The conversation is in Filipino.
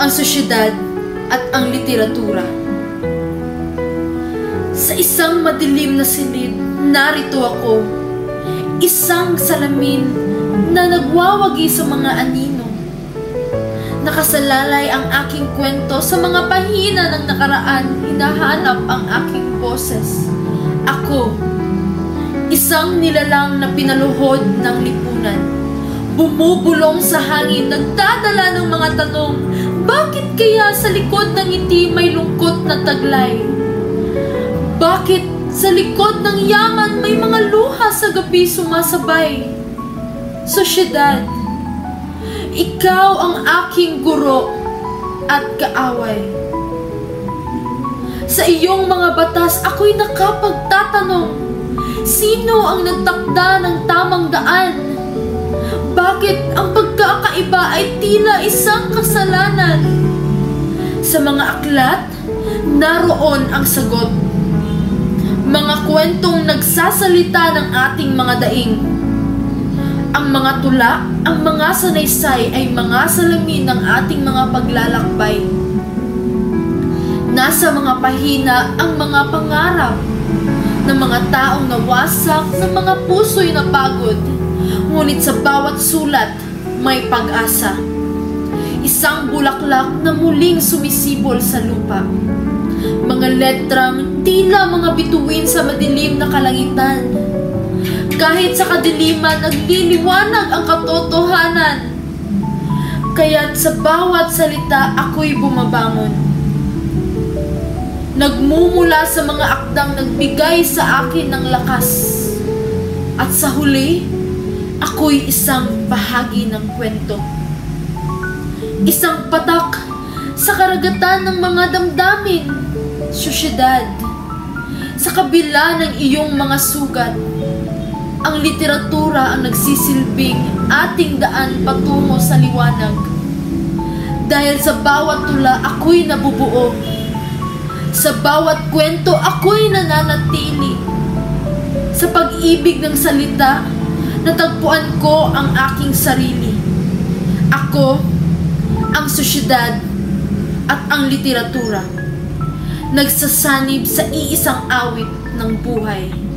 ang sosyedad at ang literatura. Sa isang madilim na silid, narito ako, isang salamin na nagwawagi sa mga anino. Nakasalalay ang aking kwento sa mga pahina ng nakaraan, hinahanap ang aking boses. Ako, isang nilalang na pinaluhod ng lipunan. Bumubulong sa hangin, nagdadala ng mga tanong, bakit kaya sa likod ng ngiti may lungkot na taglay? Bakit sa likod ng yaman may mga luha sa gabi sumasabay? Sosyedad, ikaw ang aking guro at kaaway. Sa iyong mga batas ako'y nakapagtatanong, sino ang nagtakda ng tamang daan? Bakit ang pagkakaiba ay tila isang kasalanan? Sa mga aklat, naroon ang sagot. Mga kwentong nagsasalita ng ating mga daing. Ang mga tula, ang mga sanaysay ay mga salamin ng ating mga paglalakbay. Nasa mga pahina ang mga pangarap ng mga taong nawasak, ng mga puso'y napagod. Ngunit sa bawat sulat, may pag-asa. Isang bulaklak na muling sumisibol sa lupa. Mga letrang tila mga bituin sa madilim na kalangitan. Kahit sa kadiliman, nagliliwanag ang katotohanan. Kaya't sa bawat salita, ako'y bumabangon. Nagmumula sa mga akdang nagbigay sa akin ng lakas. At sa huli, ako'y isang bahagi ng kwento. Isang patak sa karagatan ng mga damdamin, sosyedad. Sa kabila ng iyong mga sugat, ang literatura ang nagsisilbing ating daan patungo sa liwanag. Dahil sa bawat tula, ako'y nabubuo. Sa bawat kwento, ako'y nananatili. Sa pag-ibig ng salita, natagpuan ko ang aking sarili. Ako, ang sosyedad, at ang literatura. Nagsasanib sa iisang awit ng buhay.